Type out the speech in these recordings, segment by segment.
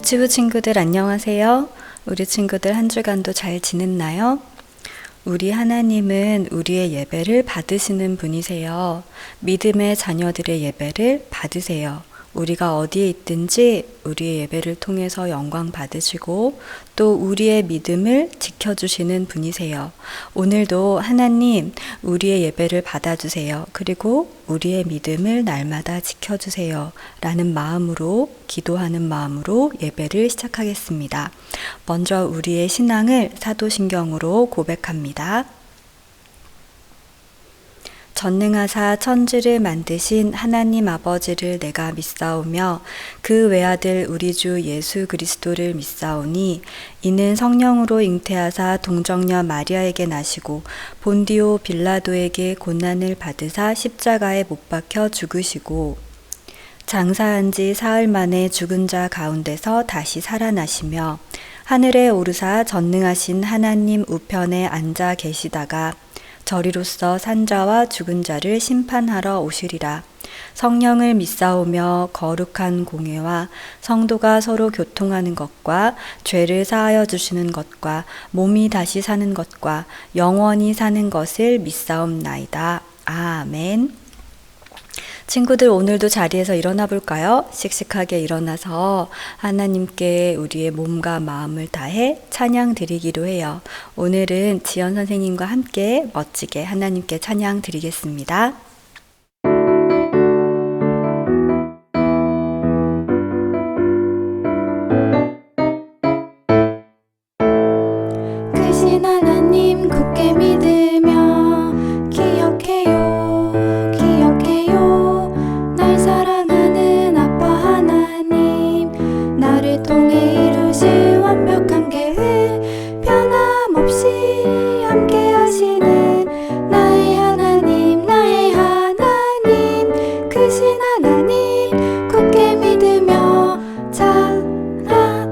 유치부 친구들 안녕하세요. 우리 친구들 한 주간도 잘 지냈나요? 우리 하나님은 우리의 예배를 받으시는 분이세요. 믿음의 자녀들의 예배를 받으세요. 우리가 어디에 있든지 우리의 예배를 통해서 영광 받으시고 또 우리의 믿음을 지켜주시는 분이세요. 오늘도 하나님 우리의 예배를 받아주세요. 그리고 우리의 믿음을 날마다 지켜주세요. 라는 마음으로 기도하는 마음으로 예배를 시작하겠습니다. 먼저 우리의 신앙을 사도신경으로 고백합니다. 전능하사 천지를 만드신 하나님 아버지를 내가 믿사오며 그 외아들 우리 주 예수 그리스도를 믿사오니 이는 성령으로 잉태하사 동정녀 마리아에게 나시고 본디오 빌라도에게 고난을 받으사 십자가에 못 박혀 죽으시고 장사한 지 사흘 만에 죽은 자 가운데서 다시 살아나시며 하늘에 오르사 전능하신 하나님 우편에 앉아 계시다가 저리로서 산자와 죽은 자를 심판하러 오시리라. 성령을 믿사오며 거룩한 공회와 성도가 서로 교통하는 것과 죄를 사하여 주시는 것과 몸이 다시 사는 것과 영원히 사는 것을 믿사옵나이다. 아멘. 친구들 오늘도 자리에서 일어나 볼까요? 씩씩하게 일어나서 하나님께 우리의 몸과 마음을 다해 찬양 드리기로 해요. 오늘은 지연 선생님과 함께 멋지게 하나님께 찬양 드리겠습니다. 크신 하나님 굳게 믿으며 기억해요 날 사랑하는 아빠 하나님 나를 통해 이루실 완벽한 계획 변함없이 함께 하시는 나의 하나님 크신 하나님 굳게 믿으며 자라가요.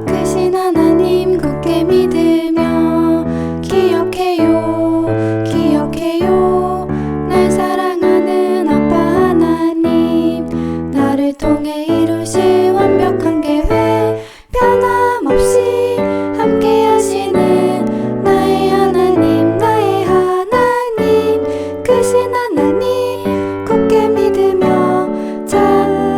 크신 하나님 굳게 믿으며 기억해요 날 사랑하는 아빠 하나님 나를 통해 이루실 완벽한 계획 변함없이 함께 하시는 나의 하나님 크신 하나님 굳게 믿으며 자라가요.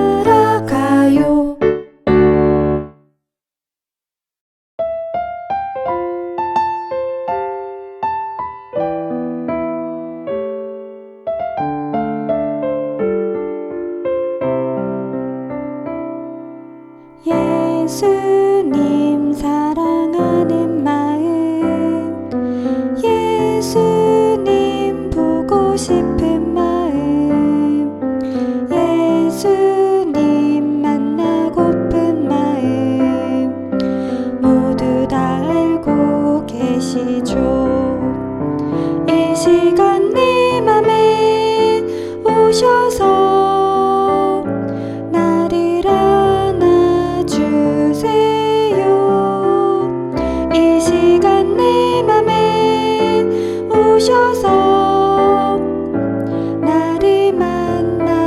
예수님 사랑하는 마음 예수님 보고 싶은 마음 예수님 만나고픈 마음 모두 다 알고 계시죠. 이 시간 내 맘에 오셔서 나를 안아주세요. 이 시간 내 맘에 오셔서 나를 만나주세요.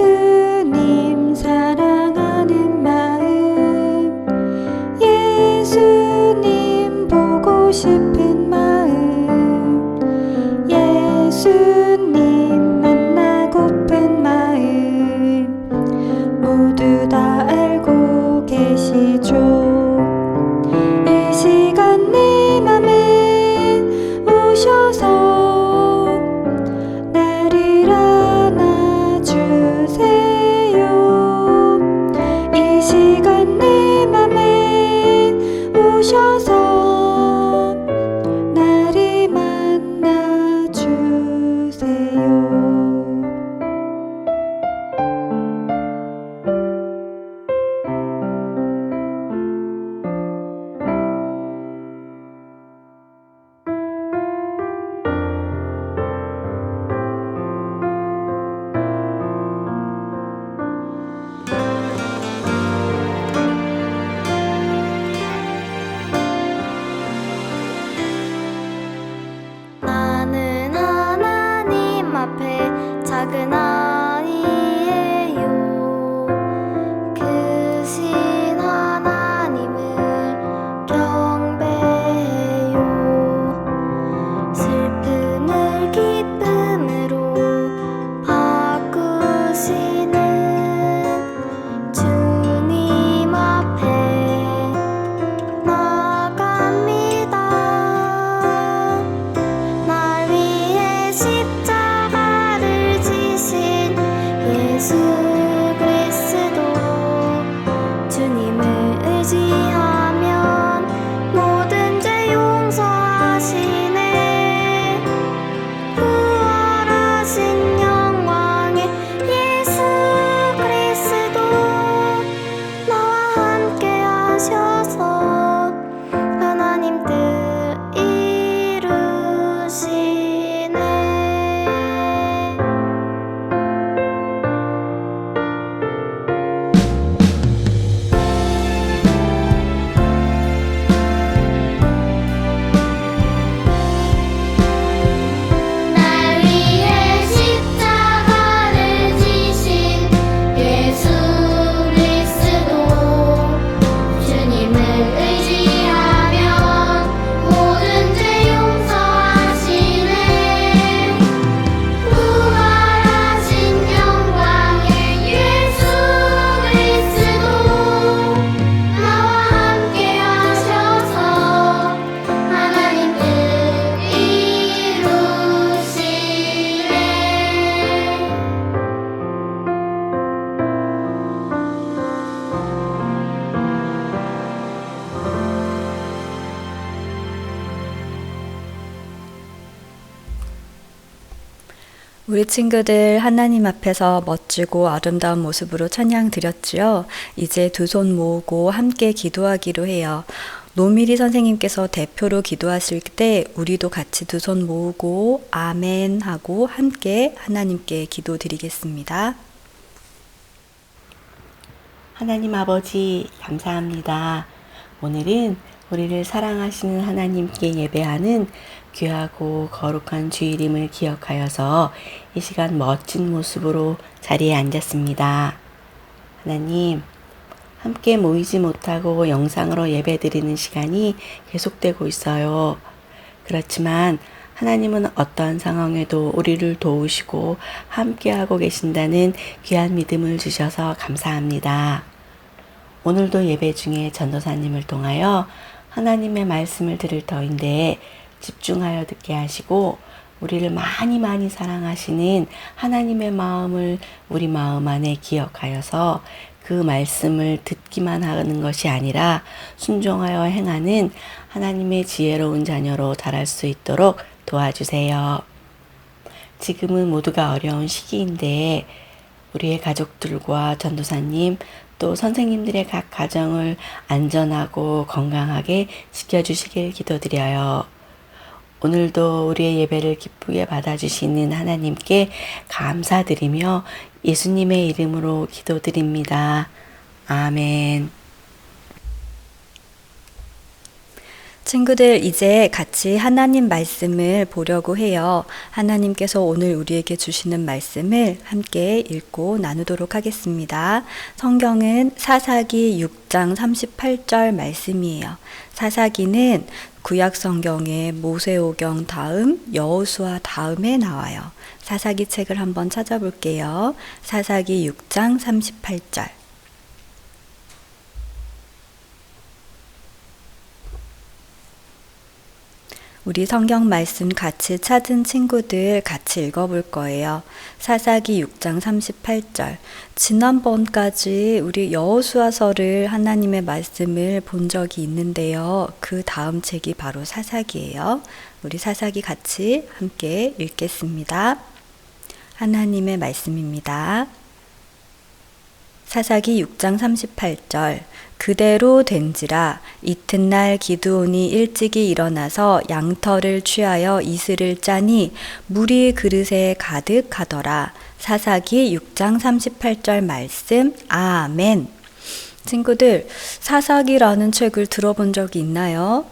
예수님 사랑하는 마음 예수님 보고 싶은 마음 예수님 만나고픈 마음 모두 다 알고 계시죠. 이 시간 내 맘에 오셔서 나를 안아주세요. 앞에 작은 아이예요. 크신 하나님을 경배해요. 슬픔을 기쁨으로 바꾸시는 주님 앞에 나갑니다. 날 위해 십자가를 지신 예수 그리스도 주님을 의지하면 모든 죄 용서하시네. 부활하신 영광의 예수 그리스도 나와 함께 하셔서 하나님 뜻 이루시네. 날 위해 십자가를 지신 예수 그리스도 주님을 의지하면 모든 죄 용서하시네. 부활하신 영광의 예수 그리스도 나와 함께 하셔서 하나님 뜻 이루시네. 우리 친구들 하나님 앞에서 멋지고 아름다운 모습으로 찬양 드렸지요. 이제 두 손 모으고 함께 기도하기로 해요. 노미리 선생님께서 대표로 기도하실 때 우리도 같이 두 손 모으고 아멘 하고 함께 하나님께 기도 드리겠습니다. 하나님 아버지 감사합니다. 오늘은 우리를 사랑하시는 하나님께 예배하는 귀하고 거룩한 주일임을 기억하여서 이 시간 멋진 모습으로 자리에 앉았습니다. 하나님, 함께 모이지 못하고 영상으로 예배드리는 시간이 계속되고 있어요. 그렇지만 하나님은 어떤 상황에도 우리를 도우시고 함께하고 계신다는 귀한 믿음을 주셔서 감사합니다. 오늘도 예배 중에 전도사님을 통하여 하나님의 말씀을 들을 터인데 집중하여 듣게 하시고 우리를 많이 사랑하시는 하나님의 마음을 우리 마음 안에 기억하여서 그 말씀을 듣기만 하는 것이 아니라 순종하여 행하는 하나님의 지혜로운 자녀로 자랄 수 있도록 도와주세요. 지금은 모두가 어려운 시기인데 우리의 가족들과 전도사님 또 선생님들의 각 가정을 안전하고 건강하게 지켜주시길 기도드려요. 오늘도 우리의 예배를 기쁘게 받아주시는 하나님께 감사드리며 예수님의 이름으로 기도드립니다. 아멘. 친구들, 이제 같이 하나님 말씀을 보려고 해요. 하나님께서 오늘 우리에게 주시는 말씀을 함께 읽고 나누도록 하겠습니다. 성경은 사사기 6장 38절 말씀이에요. 사사기는 구약 성경의 모세오경 다음 여호수아 다음에 나와요. 사사기 책을 한번 찾아볼게요. 사사기 6장 38절. 우리 성경 말씀 같이 찾은 친구들 같이 읽어볼 거예요. 사사기 6장 38절. 지난번까지 우리 여호수아서를 하나님의 말씀을 본 적이 있는데요. 그 다음 책이 바로 사사기예요. 우리 사사기 같이 함께 읽겠습니다. 하나님의 말씀입니다. 사사기 6장 38절. 그대로 된지라 이튿날 기드온이 일찍이 일어나서 양털을 취하여 이슬을 짜니 물이 그릇에 가득하더라. 사사기 6장 38절 말씀. 아멘. 친구들, 사사기라는 책을 들어본 적이 있나요?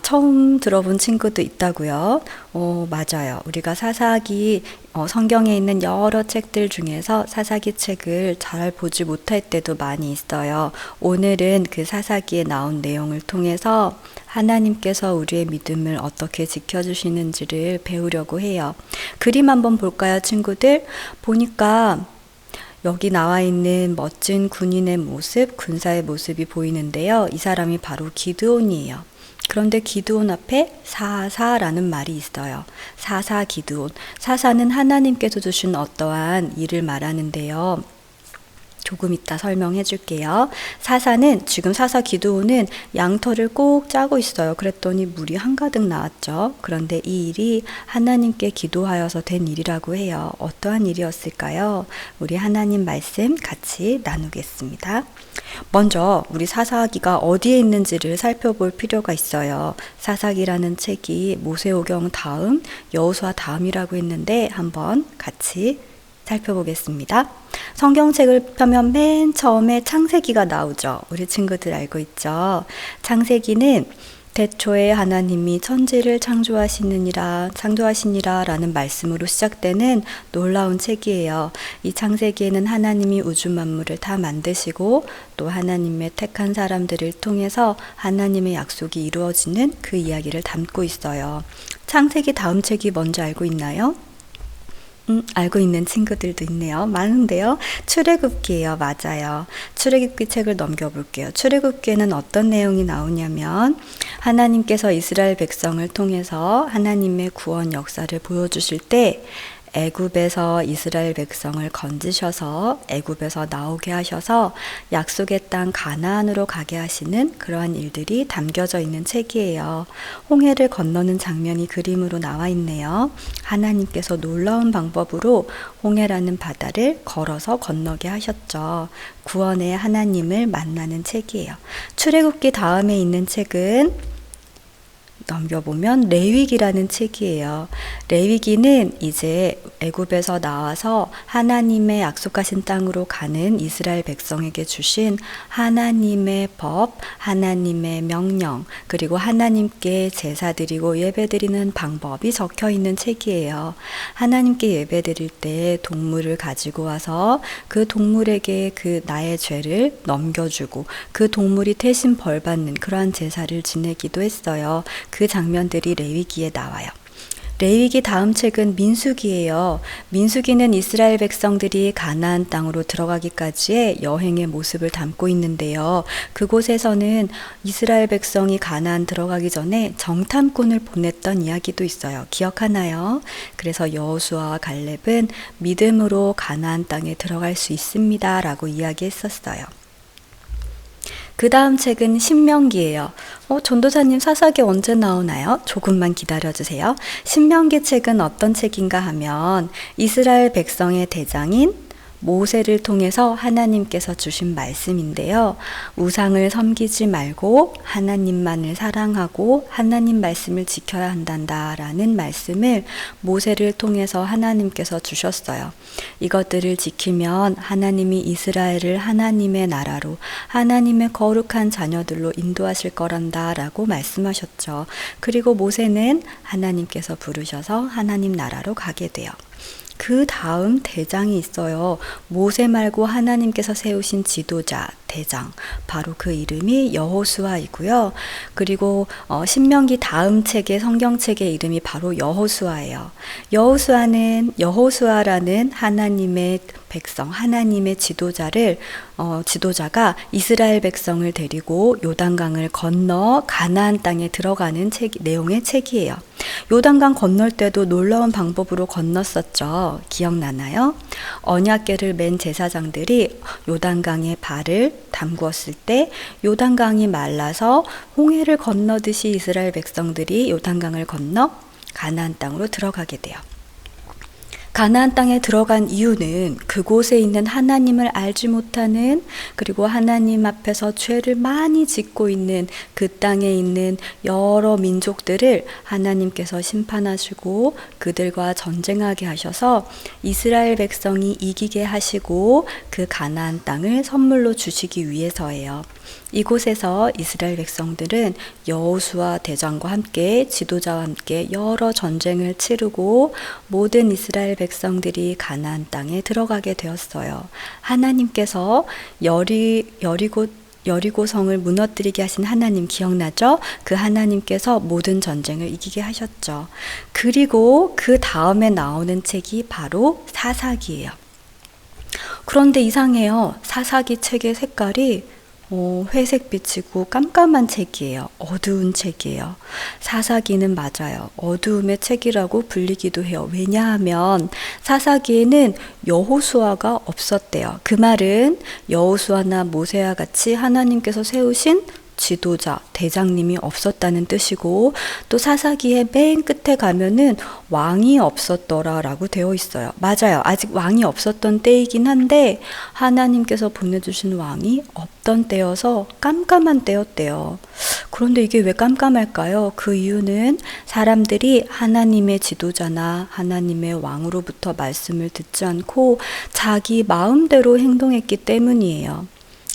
처음 들어본 친구도 있다고요? 맞아요. 우리가 사사기 성경에 있는 여러 책들 중에서 사사기 책을 잘 보지 못할 때도 많이 있어요. 오늘은 그 사사기에 나온 내용을 통해서 하나님께서 우리의 믿음을 어떻게 지켜주시는지를 배우려고 해요. 그림 한번 볼까요, 친구들? 보니까 여기 나와 있는 멋진 군인의 모습, 군사의 모습이 보이는데요. 이 사람이 바로 기드온이에요. 그런데 기드온 앞에 사사라는 말이 있어요. 사사 기드온. 사사는 하나님께서 주신 어떠한 일을 말하는데요. 조금 이따 설명해 줄게요. 사사는 지금 사사 기드온은 양털을 꼭 짜고 있어요. 그랬더니 물이 한가득 나왔죠. 그런데 이 일이 하나님께 기도하여서 된 일이라고 해요. 어떠한 일이었을까요? 우리 하나님 말씀 같이 나누겠습니다. 먼저 우리 사사기가 어디에 있는지를 살펴볼 필요가 있어요. 사사기라는 책이 모세오경 다음, 여호수아 다음이라고 했는데 한번 같이 살펴보겠습니다. 성경책을 펴면 맨 처음에 창세기가 나오죠. 우리 친구들 알고 있죠? 창세기는 태초에 하나님이 천지를 창조하시니라 라는 말씀으로 시작되는 놀라운 책이에요. 이 창세기에는 하나님이 우주 만물을 다 만드시고 또 하나님의 택한 사람들을 통해서 하나님의 약속이 이루어지는 그 이야기를 담고 있어요. 창세기 다음 책이 뭔지 알고 있나요? 알고 있는 친구들도 있네요. 많은데요. 출애굽기예요. 맞아요. 출애굽기 책을 넘겨볼게요. 출애굽기에는 어떤 내용이 나오냐면 하나님께서 이스라엘 백성을 통해서 하나님의 구원 역사를 보여주실 때 애굽에서 이스라엘 백성을 건지셔서 애굽에서 나오게 하셔서 약속의 땅 가나안으로 가게 하시는 그러한 일들이 담겨져 있는 책이에요. 홍해를 건너는 장면이 그림으로 나와 있네요. 하나님께서 놀라운 방법으로 홍해라는 바다를 걸어서 건너게 하셨죠. 구원의 하나님을 만나는 책이에요. 출애굽기 다음에 있는 책은 넘겨보면 레위기라는 책이에요. 레위기는 이제 애굽에서 나와서 하나님의 약속하신 땅으로 가는 이스라엘 백성에게 주신 하나님의 법, 하나님의 명령, 그리고 하나님께 제사 드리고 예배 드리는 방법이 적혀 있는 책이에요. 하나님께 예배 드릴 때 동물을 가지고 와서 그 동물에게 그 나의 죄를 넘겨주고 그 동물이 대신 벌 받는 그러한 제사를 지내기도 했어요. 그 장면들이 레위기에 나와요. 레위기 다음 책은 민수기예요. 민수기는 이스라엘 백성들이 가나안 땅으로 들어가기까지의 여행의 모습을 담고 있는데요. 그곳에서는 이스라엘 백성이 가나안 들어가기 전에 정탐꾼을 보냈던 이야기도 있어요. 기억하나요? 그래서 여호수아와 갈렙은 믿음으로 가나안 땅에 들어갈 수 있습니다 라고 이야기했었어요. 그 다음 책은 신명기예요. 전도사님 사사기 언제 나오나요? 조금만 기다려주세요. 신명기 책은 어떤 책인가 하면 이스라엘 백성의 대장인 모세를 통해서 하나님께서 주신 말씀인데요. 우상을 섬기지 말고 하나님만을 사랑하고 하나님 말씀을 지켜야 한단다라는 말씀을 모세를 통해서 하나님께서 주셨어요. 이것들을 지키면 하나님이 이스라엘을 하나님의 나라로 하나님의 거룩한 자녀들로 인도하실 거란다라고 말씀하셨죠. 그리고 모세는 하나님께서 부르셔서 하나님 나라로 가게 돼요. 그 다음 대장이 있어요. 모세 말고 하나님께서 세우신 지도자, 대장. 바로 그 이름이 여호수아이고요. 그리고 신명기 다음 책의 성경책의 이름이 바로 여호수아예요. 여호수아라는 하나님의 백성, 하나님의 지도자가 이스라엘 백성을 데리고 요단강을 건너 가나안 땅에 들어가는 내용의 책이에요. 요단강 건널 때도 놀라운 방법으로 건넜었죠. 기억나나요? 언약궤를 맨 제사장들이 요단강에 발을 담그었을 때 요단강이 말라서 홍해를 건너듯이 이스라엘 백성들이 요단강을 건너 가나안 땅으로 들어가게 돼요. 가나안 땅에 들어간 이유는 그곳에 있는 하나님을 알지 못하는, 그리고 하나님 앞에서 죄를 많이 짓고 있는 그 땅에 있는 여러 민족들을 하나님께서 심판하시고 그들과 전쟁하게 하셔서 이스라엘 백성이 이기게 하시고 그 가나안 땅을 선물로 주시기 위해서예요. 이곳에서 이스라엘 백성들은 여호수아 대장과 함께 지도자와 함께 여러 전쟁을 치르고 모든 이스라엘 백성들이 백성들이 가나안 땅에 들어가게 되었어요. 하나님께서 여리고성을 무너뜨리게 하신 하나님 기억나죠? 그 하나님께서 모든 전쟁을 이기게 하셨죠. 그리고 그 다음에 나오는 책이 바로 사사기예요. 그런데 이상해요. 사사기 책의 색깔이 회색빛이고 깜깜한 책이에요. 어두운 책이에요. 사사기는 맞아요. 어두움의 책이라고 불리기도 해요. 왜냐하면 사사기에는 여호수아가 없었대요. 그 말은 여호수아나 모세와 같이 하나님께서 세우신 지도자, 대장님이 없었다는 뜻이고, 또 사사기의 맨 끝에 가면은 왕이 없었더라 라고 되어 있어요. 맞아요. 아직 왕이 없었던 때이긴 한데 하나님께서 보내주신 왕이 없던 때여서 깜깜한 때였대요. 그런데 이게 왜 깜깜할까요? 그 이유는 사람들이 하나님의 지도자나 하나님의 왕으로부터 말씀을 듣지 않고 자기 마음대로 행동했기 때문이에요.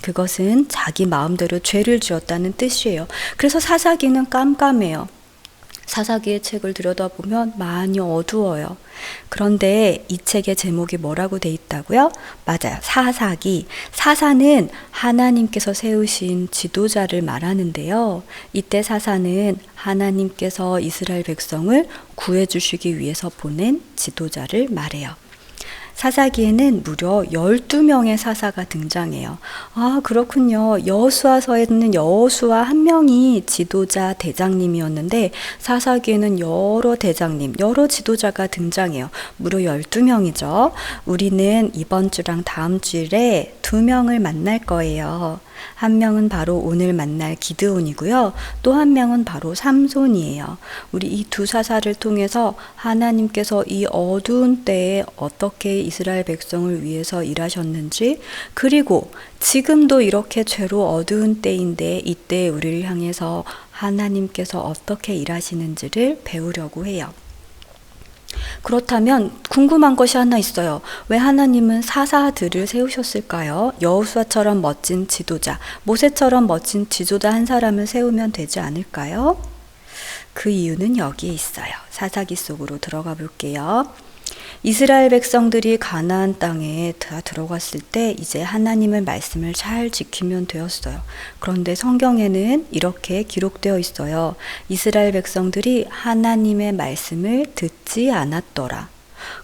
그것은 자기 마음대로 죄를 지었다는 뜻이에요. 그래서 사사기는 깜깜해요. 사사기의 책을 들여다보면 많이 어두워요. 그런데 이 책의 제목이 뭐라고 돼 있다고요? 맞아요. 사사기. 사사는 하나님께서 세우신 지도자를 말하는데요. 이때 사사는 하나님께서 이스라엘 백성을 구해주시기 위해서 보낸 지도자를 말해요. 사사기에는 무려 12명의 사사가 등장해요. 아, 그렇군요. 여호수아서에는 여호수아 한 명이 지도자 대장님이었는데 사사기에는 여러 대장님, 여러 지도자가 등장해요. 무려 12명이죠. 우리는 이번 주랑 다음 주일에 2명을 만날 거예요. 한 명은 바로 오늘 만날 기드온이고요. 또 한 명은 바로 삼손이에요. 우리 이 두 사사를 통해서 하나님께서 이 어두운 때에 어떻게 이스라엘 백성을 위해서 일하셨는지, 그리고 지금도 이렇게 죄로 어두운 때인데 이때 우리를 향해서 하나님께서 어떻게 일하시는지를 배우려고 해요. 그렇다면 궁금한 것이 하나 있어요. 왜 하나님은 사사들을 세우셨을까요? 여호수아처럼 멋진 지도자, 모세처럼 멋진 지도자 한 사람을 세우면 되지 않을까요? 그 이유는 여기에 있어요. 사사기 속으로 들어가 볼게요. 이스라엘 백성들이 가나안 땅에 다 들어갔을 때 이제 하나님의 말씀을 잘 지키면 되었어요. 그런데 성경에는 이렇게 기록되어 있어요. 이스라엘 백성들이 하나님의 말씀을 듣지 않았더라.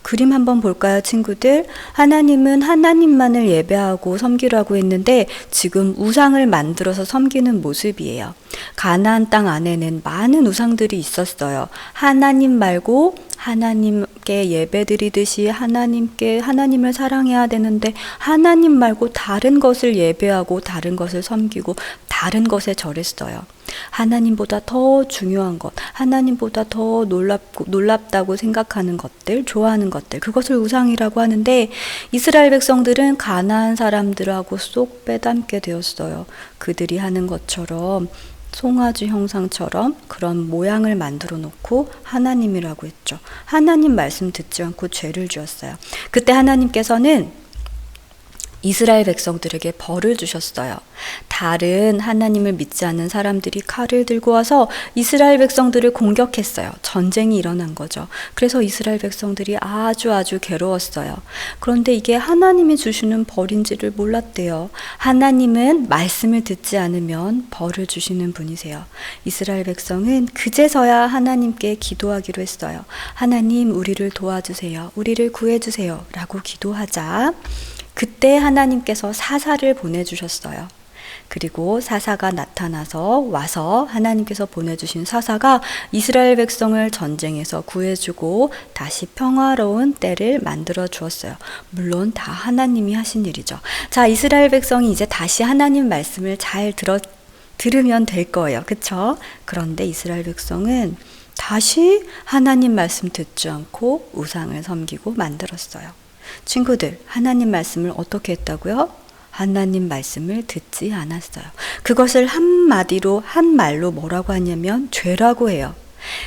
그림 한번 볼까요, 친구들? 하나님은 하나님만을 예배하고 섬기라고 했는데 지금 우상을 만들어서 섬기는 모습이에요. 가나안 땅 안에는 많은 우상들이 있었어요. 하나님 말고 하나님께 예배드리듯이 하나님을 사랑해야 되는데 하나님 말고 다른 것을 예배하고 다른 것을 섬기고 다른 것에 절했어요. 하나님보다 더 중요한 것, 하나님보다 더 놀랍다고 생각하는 것들, 좋아하는 것들, 그것을 우상이라고 하는데 이스라엘 백성들은 가나안 사람들하고 쏙 빼닮게 되었어요. 그들이 하는 것처럼 송아지 형상처럼 그런 모양을 만들어 놓고 하나님이라고 했죠. 하나님 말씀 듣지 않고 죄를 지었어요. 그때 하나님께서는 이스라엘 백성들에게 벌을 주셨어요. 다른 하나님을 믿지 않는 사람들이 칼을 들고 와서 이스라엘 백성들을 공격했어요. 전쟁이 일어난 거죠. 그래서 이스라엘 백성들이 아주 괴로웠어요. 그런데 이게 하나님이 주시는 벌인지를 몰랐대요. 하나님은 말씀을 듣지 않으면 벌을 주시는 분이세요. 이스라엘 백성은 그제서야 하나님께 기도하기로 했어요. 하나님, 우리를 도와주세요. 우리를 구해주세요. 라고 기도하자 그때 하나님께서 사사를 보내주셨어요. 그리고 사사가 나타나서 와서 하나님께서 보내주신 사사가 이스라엘 백성을 전쟁에서 구해주고 다시 평화로운 때를 만들어 주었어요. 물론 다 하나님이 하신 일이죠. 자, 이스라엘 백성이 이제 다시 하나님 말씀을 잘 들으면 될 거예요. 그쵸? 그런데 이스라엘 백성은 다시 하나님 말씀 듣지 않고 우상을 섬기고 만들었어요. 친구들, 하나님 말씀을 어떻게 했다고요? 하나님 말씀을 듣지 않았어요. 그것을 한 말로 뭐라고 하냐면 죄라고 해요.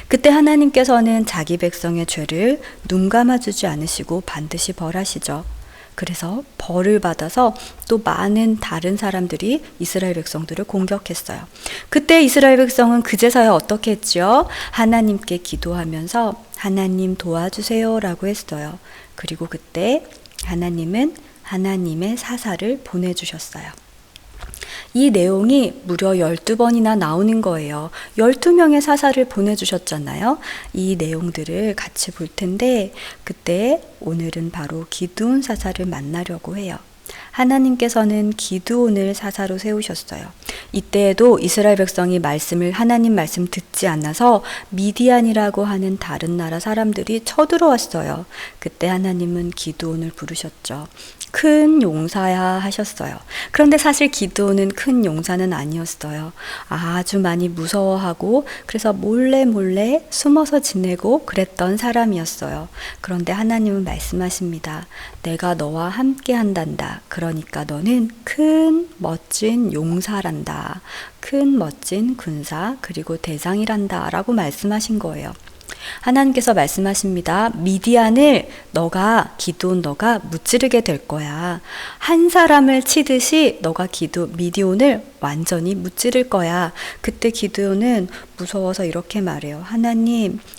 그때 하나님께서는 자기 백성의 죄를 눈 감아주지 않으시고 반드시 벌하시죠. 그래서 벌을 받아서 또 많은 다른 사람들이 이스라엘 백성들을 공격했어요. 그때 이스라엘 백성은 그제서야 어떻게 했죠? 하나님께 기도하면서 하나님 도와주세요 라고 했어요. 그리고 그때 하나님은 하나님의 사사를 보내주셨어요. 이 내용이 무려 12번이나 나오는 거예요. 12명의 사사를 보내주셨잖아요. 이 내용들을 같이 볼 텐데 그때 오늘은 바로 기드온 사사를 만나려고 해요. 하나님께서는 기드온을 사사로 세우셨어요. 이때에도 이스라엘 백성이 하나님 말씀 듣지 않아서 미디안이라고 하는 다른 나라 사람들이 쳐들어왔어요. 그때 하나님은 기드온을 부르셨죠. 큰 용사야 하셨어요. 그런데 사실 기드온은 큰 용사는 아니었어요. 아주 많이 무서워하고 그래서 몰래 숨어서 지내고 그랬던 사람이었어요. 그런데 하나님은 말씀하십니다. 내가 너와 함께 한단다. 그러니까 너는 큰 멋진 용사란다. 큰 멋진 군사 그리고 대장이란다 라고 말씀하신 거예요. 하나님께서 말씀하십니다. 미디안을 기드온 너가 무찌르게 될 거야. 한 사람을 치듯이 너가 미디온을 완전히 무찌를 거야. 그때 기드온은 무서워서 이렇게 말해요.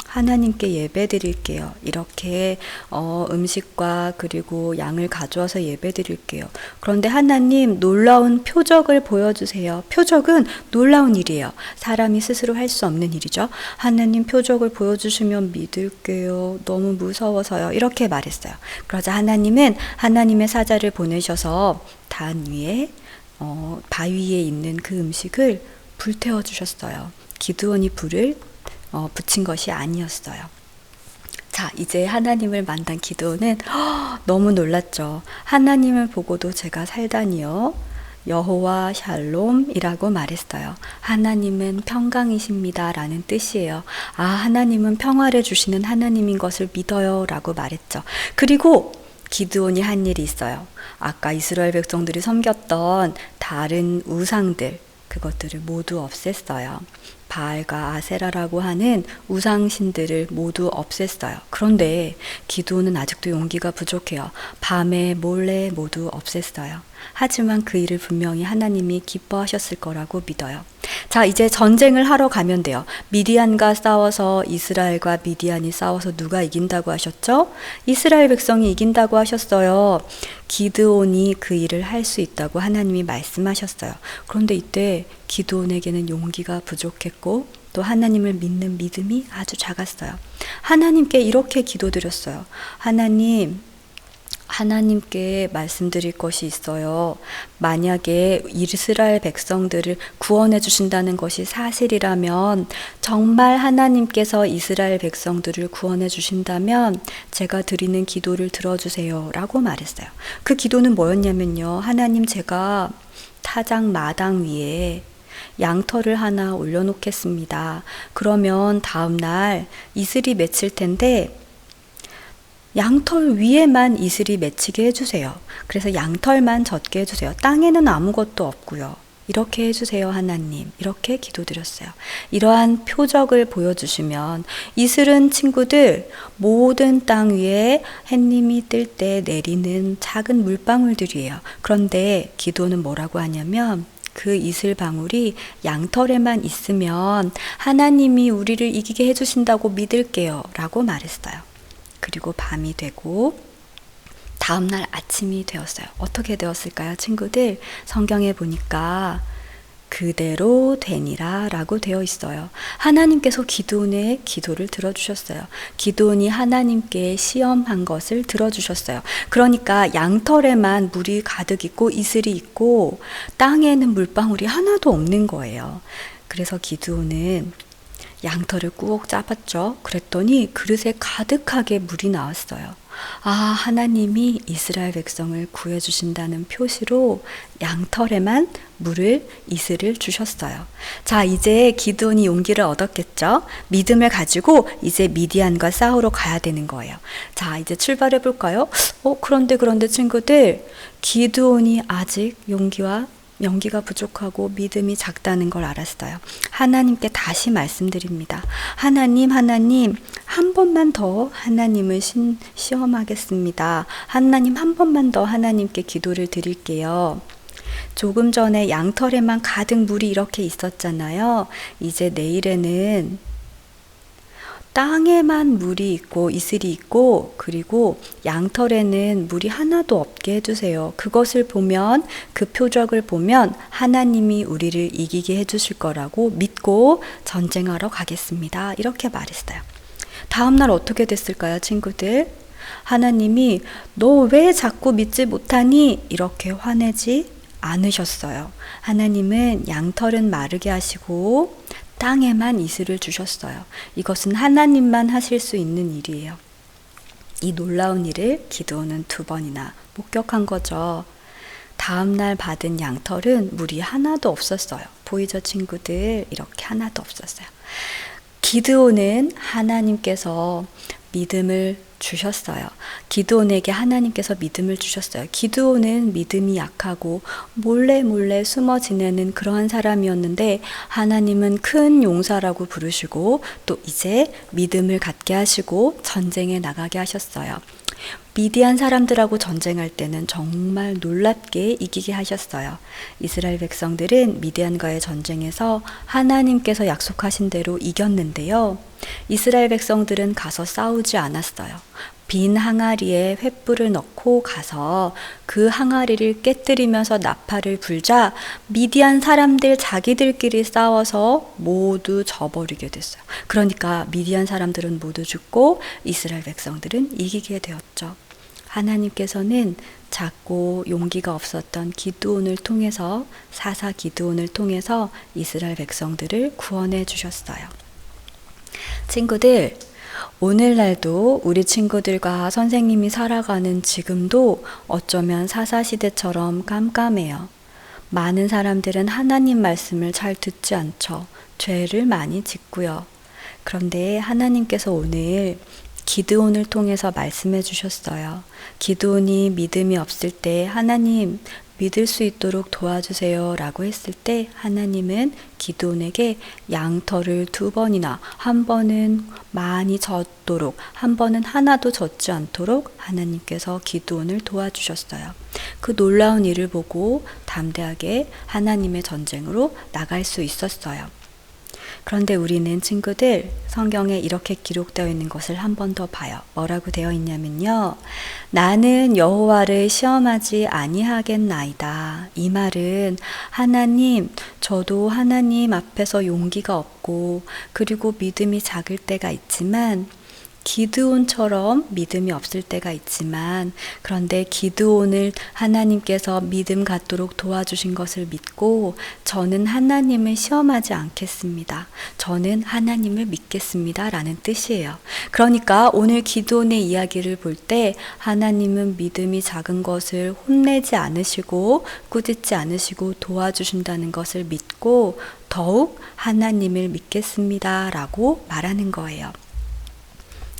하나님께 예배 드릴게요. 이렇게 음식과 그리고 양을 가져와서 예배 드릴게요. 그런데 하나님 놀라운 표적을 보여주세요. 표적은 놀라운 일이에요. 사람이 스스로 할 수 없는 일이죠. 하나님 표적을 보여주시면 믿을게요. 너무 무서워서요. 이렇게 말했어요. 그러자 하나님은 하나님의 사자를 보내셔서 단 위에 바위에 있는 그 음식을 불태워 주셨어요. 기드온이 불을 붙인 것이 아니었어요. 자, 이제 하나님을 만난 기드온은 너무 놀랐죠. 하나님을 보고도 제가 살다니요. 여호와 샬롬이라고 말했어요. 하나님은 평강이십니다 라는 뜻이에요. 하나님은 평화를 주시는 하나님인 것을 믿어요 라고 말했죠. 그리고 기드온이 한 일이 있어요. 아까 이스라엘 백성들이 섬겼던 다른 우상들, 그것들을 모두 없앴어요. 바알과 아세라라고 하는 우상신들을 모두 없앴어요. 그런데 기드온은 아직도 용기가 부족해요. 밤에 몰래 모두 없앴어요. 하지만 그 일을 분명히 하나님이 기뻐하셨을 거라고 믿어요. 자, 이제 전쟁을 하러 가면 돼요. 미디안과 싸워서 이스라엘과 미디안이 싸워서 누가 이긴다고 하셨죠? 이스라엘 백성이 이긴다고 하셨어요. 기드온이 그 일을 할 수 있다고 하나님이 말씀하셨어요. 그런데 이때 기드온에게는 용기가 부족했고 또 하나님을 믿는 믿음이 아주 작았어요. 하나님께 이렇게 기도드렸어요. 하나님께 말씀드릴 것이 있어요. 만약에 이스라엘 백성들을 구원해 주신다는 것이 사실이라면, 정말 하나님께서 이스라엘 백성들을 구원해 주신다면 제가 드리는 기도를 들어주세요 라고 말했어요. 그 기도는 뭐였냐면요. 하나님, 제가 타작 마당 위에 양털을 하나 올려놓겠습니다. 그러면 다음날 이슬이 맺힐 텐데 양털 위에만 이슬이 맺히게 해주세요. 그래서 양털만 젖게 해주세요. 땅에는 아무것도 없고요. 이렇게 해주세요, 하나님. 이렇게 기도드렸어요. 이러한 표적을 보여주시면, 이슬은 친구들 모든 땅 위에 햇님이 뜰 때 내리는 작은 물방울들이에요. 그런데 기도는 뭐라고 하냐면, 그 이슬 방울이 양털에만 있으면 하나님이 우리를 이기게 해주신다고 믿을게요 라고 말했어요. 그리고 밤이 되고 다음날 아침이 되었어요. 어떻게 되었을까요, 친구들? 성경에 보니까 그대로 되니라 라고 되어 있어요. 하나님께서 기드온의 기도를 들어주셨어요. 기드온이 하나님께 시험한 것을 들어주셨어요. 그러니까 양털에만 물이 가득 있고 이슬이 있고 땅에는 물방울이 하나도 없는 거예요. 그래서 기드온은 양털을 꾹 짜봤죠. 그랬더니 그릇에 가득하게 물이 나왔어요. 하나님이 이스라엘 백성을 구해주신다는 표시로 양털에만 이슬을 주셨어요. 자, 이제 기드온이 용기를 얻었겠죠. 믿음을 가지고 이제 미디안과 싸우러 가야 되는 거예요. 자, 이제 출발해 볼까요? 그런데 친구들, 기드온이 아직 용기가 부족하고 믿음이 작다는 걸 알았어요. 하나님께 다시 말씀드립니다. 하나님, 한 번만 더 하나님을 시험하겠습니다. 하나님, 한 번만 더 하나님께 기도를 드릴게요. 조금 전에 양털에만 가득 물이 이렇게 있었잖아요. 이제 내일에는 땅에만 물이 있고 이슬이 있고 그리고 양털에는 물이 하나도 없게 해주세요. 그것을 보면 그 표적을 보면 하나님이 우리를 이기게 해주실 거라고 믿고 전쟁하러 가겠습니다. 이렇게 말했어요. 다음날 어떻게 됐을까요, 친구들? 하나님이 너 왜 자꾸 믿지 못하니? 이렇게 화내지 않으셨어요. 하나님은 양털은 마르게 하시고 땅에만 이슬을 주셨어요. 이것은 하나님만 하실 수 있는 일이에요. 이 놀라운 일을 기드온은 2번이나 목격한 거죠. 다음날 받은 양털은 물이 하나도 없었어요. 보이죠, 친구들? 이렇게 하나도 없었어요. 기드온은 하나님께서 믿음을 주셨어요. 기드온에게 하나님께서 믿음을 주셨어요. 기드온은 믿음이 약하고 몰래 숨어 지내는 그러한 사람이었는데 하나님은 큰 용사라고 부르시고 또 이제 믿음을 갖게 하시고 전쟁에 나가게 하셨어요. 미디안 사람들하고 전쟁할 때는 정말 놀랍게 이기게 하셨어요. 이스라엘 백성들은 미디안과의 전쟁에서 하나님께서 약속하신 대로 이겼는데요. 이스라엘 백성들은 가서 싸우지 않았어요. 빈 항아리에 횃불을 넣고 가서 그 항아리를 깨뜨리면서 나팔을 불자 미디안 사람들 자기들끼리 싸워서 모두 져버리게 됐어요. 그러니까 미디안 사람들은 모두 죽고 이스라엘 백성들은 이기게 되었죠. 하나님께서는 작고 용기가 없었던 기드온을 통해서 사사 기드온을 통해서 이스라엘 백성들을 구원해 주셨어요. 친구들, 오늘날도 우리 친구들과 선생님이 살아가는 지금도 어쩌면 사사시대처럼 깜깜해요. 많은 사람들은 하나님 말씀을 잘 듣지 않죠. 죄를 많이 짓고요. 그런데 하나님께서 오늘 기드온을 통해서 말씀해 주셨어요. 기드온이 믿음이 없을 때 하나님 믿을 수 있도록 도와주세요 라고 했을 때 하나님은 기드온에게 양털을 2번이나 한 번은 많이 젖도록 한 번은 하나도 젖지 않도록 하나님께서 기드온을 도와주셨어요. 그 놀라운 일을 보고 담대하게 하나님의 전쟁으로 나갈 수 있었어요. 그런데 우리는 친구들 성경에 이렇게 기록되어 있는 것을 한 번 더 봐요. 뭐라고 되어 있냐면요. 나는 여호와를 시험하지 아니하겠나이다. 이 말은 하나님, 저도 하나님 앞에서 용기가 없고 그리고 믿음이 작을 때가 있지만 기드온처럼 믿음이 없을 때가 있지만 그런데 기드온을 하나님께서 믿음 갖도록 도와주신 것을 믿고 저는 하나님을 시험하지 않겠습니다. 저는 하나님을 믿겠습니다. 라는 뜻이에요. 그러니까 오늘 기드온의 이야기를 볼 때 하나님은 믿음이 작은 것을 혼내지 않으시고 꾸짖지 않으시고 도와주신다는 것을 믿고 더욱 하나님을 믿겠습니다. 라고 말하는 거예요.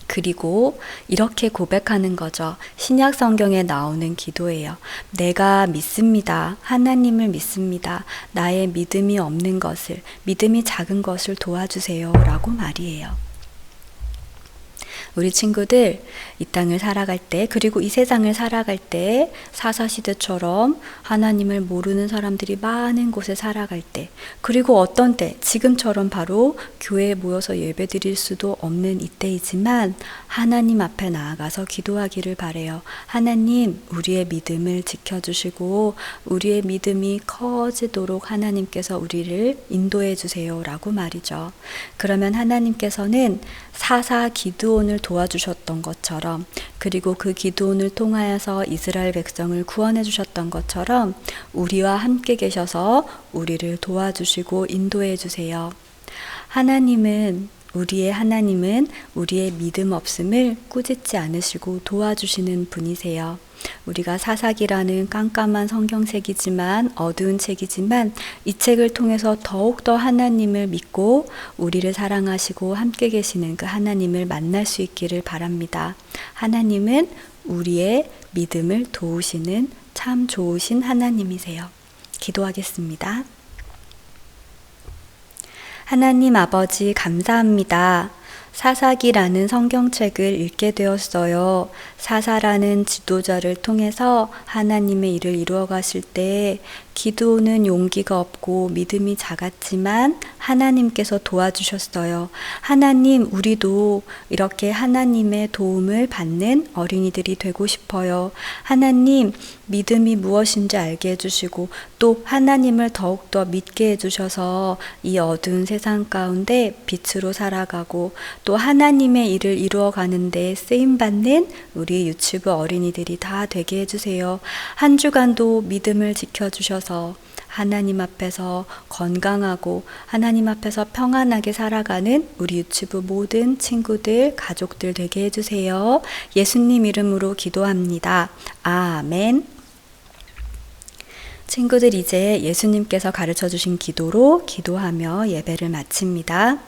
그리고 이렇게 고백하는 거죠. 신약 성경에 나오는 기도예요. 내가 믿습니다. 하나님을 믿습니다. 나의 믿음이 없는 것을, 믿음이 작은 것을 도와주세요. 라고 말이에요. 우리 친구들 이 땅을 살아갈 때 그리고 이 세상을 살아갈 때 사사시대처럼 하나님을 모르는 사람들이 많은 곳에 살아갈 때 그리고 어떤 때 지금처럼 바로 교회에 모여서 예배 드릴 수도 없는 이때이지만 하나님 앞에 나아가서 기도하기를 바래요. 하나님 우리의 믿음을 지켜주시고 우리의 믿음이 커지도록 하나님께서 우리를 인도해 주세요 라고 말이죠. 그러면 하나님께서는 사사 기드온을 도와주셨던 것처럼 그리고 그 기드온을 통하여서 이스라엘 백성을 구원해 주셨던 것처럼 우리와 함께 계셔서 우리를 도와주시고 인도해 주세요. 하나님은 우리의 믿음 없음을 꾸짖지 않으시고 도와주시는 분이세요. 우리가 사사기라는 깜깜한 성경책이지만 어두운 책이지만 이 책을 통해서 더욱더 하나님을 믿고 우리를 사랑하시고 함께 계시는 그 하나님을 만날 수 있기를 바랍니다. 하나님은 우리의 믿음을 도우시는 참 좋으신 하나님이세요. 기도하겠습니다. 하나님 아버지 감사합니다. 사사기라는 성경책을 읽게 되었어요. 사사라는 지도자를 통해서 하나님의 일을 이루어 가실 때 기드온은 용기가 없고 믿음이 작았지만 하나님께서 도와주셨어요. 하나님, 우리도 이렇게 하나님의 도움을 받는 어린이들이 되고 싶어요. 하나님, 믿음이 무엇인지 알게 해주시고 또 하나님을 더욱더 믿게 해주셔서 이 어두운 세상 가운데 빛으로 살아가고 또 하나님의 일을 이루어 가는데 쓰임받는 우리 유치부 어린이들이 다 되게 해주세요. 한 주간도 믿음을 지켜주셔서 하나님 앞에서 건강하고 하나님 앞에서 평안하게 살아가는 우리 유치부 모든 친구들, 가족들 되게 해주세요. 예수님 이름으로 기도합니다. 아멘. 친구들, 이제 예수님께서 가르쳐 주신 기도로 기도하며 예배를 마칩니다.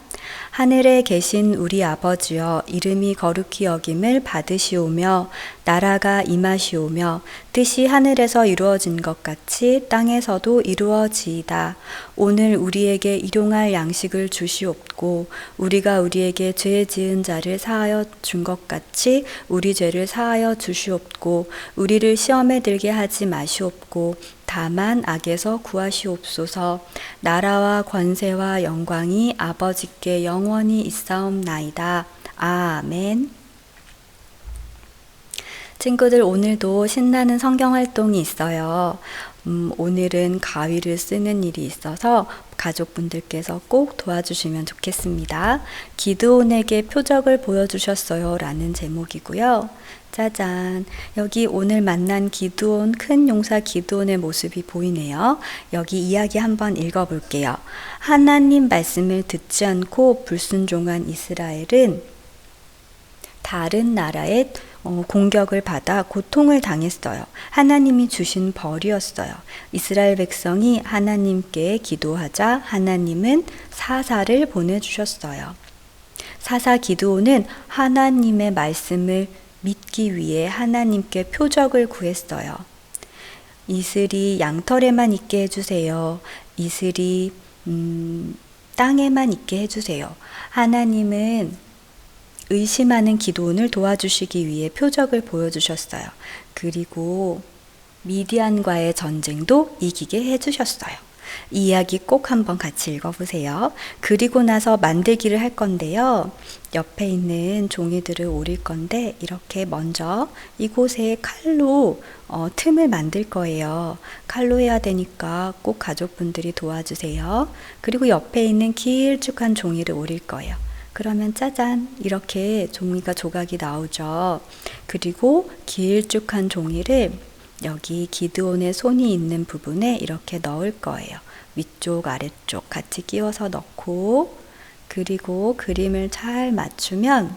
하늘에 계신 우리 아버지여, 이름이 거룩히 여김을 받으시오며 나라가 임하시오며 뜻이 하늘에서 이루어진 것 같이 땅에서도 이루어지이다. 오늘 우리에게 일용할 양식을 주시옵고 우리가 우리에게 죄 지은 자를 사하여 준 것 같이 우리 죄를 사하여 주시옵고 우리를 시험에 들게 하지 마시옵고 다만 악에서 구하시옵소서. 나라와 권세와 영광이 아버지께 영원히 있사옵나이다. 아멘. 친구들, 오늘도 신나는 성경 활동이 있어요. 오늘은 가위를 쓰는 일이 있어서 가족분들께서 꼭 도와주시면 좋겠습니다. 기드온에게 표적을 보여주셨어요 라는 제목이고요. 짜잔, 여기 오늘 만난 기드온, 큰 용사 기드온의 모습이 보이네요. 여기 이야기 한번 읽어볼게요. 하나님 말씀을 듣지 않고 불순종한 이스라엘은 다른 나라의 공격을 받아 고통을 당했어요. 하나님이 주신 벌이었어요. 이스라엘 백성이 하나님께 기도하자 하나님은 사사를 보내주셨어요. 사사 기드온은 하나님의 말씀을 믿기 위해 하나님께 표적을 구했어요. 이슬이 양털에만 있게 해주세요. 이슬이 땅에만 있게 해주세요. 하나님은 의심하는 기드온을 도와주시기 위해 표적을 보여주셨어요. 그리고 미디안과의 전쟁도 이기게 해주셨어요. 이 이야기 꼭 한번 같이 읽어보세요. 그리고 나서 만들기를 할 건데요. 옆에 있는 종이들을 오릴 건데 이렇게 먼저 이곳에 칼로 틈을 만들 거예요. 칼로 해야 되니까 꼭 가족분들이 도와주세요. 그리고 옆에 있는 길쭉한 종이를 오릴 거예요. 그러면 짜잔, 이렇게 종이가 조각이 나오죠. 그리고 길쭉한 종이를 여기 기드온의 손이 있는 부분에 이렇게 넣을 거예요. 위쪽 아래쪽 같이 끼워서 넣고, 그리고 그림을 잘 맞추면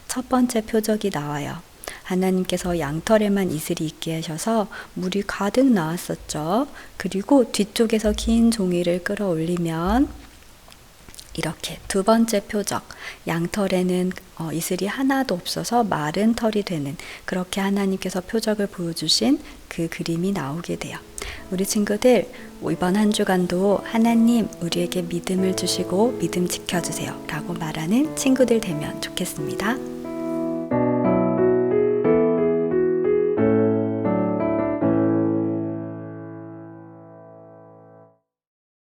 첫 번째 표적이 나와요. 하나님께서 양털에만 이슬이 있게 하셔서 물이 가득 나왔었죠. 그리고 뒤쪽에서 긴 종이를 끌어올리면 이렇게 두 번째 표적, 양털에는 이슬이 하나도 없어서 마른 털이 되는, 그렇게 하나님께서 표적을 보여주신 그 그림이 나오게 돼요. 우리 친구들, 이번 한 주간도 하나님 우리에게 믿음을 주시고 믿음 지켜주세요 라고 말하는 친구들 되면 좋겠습니다.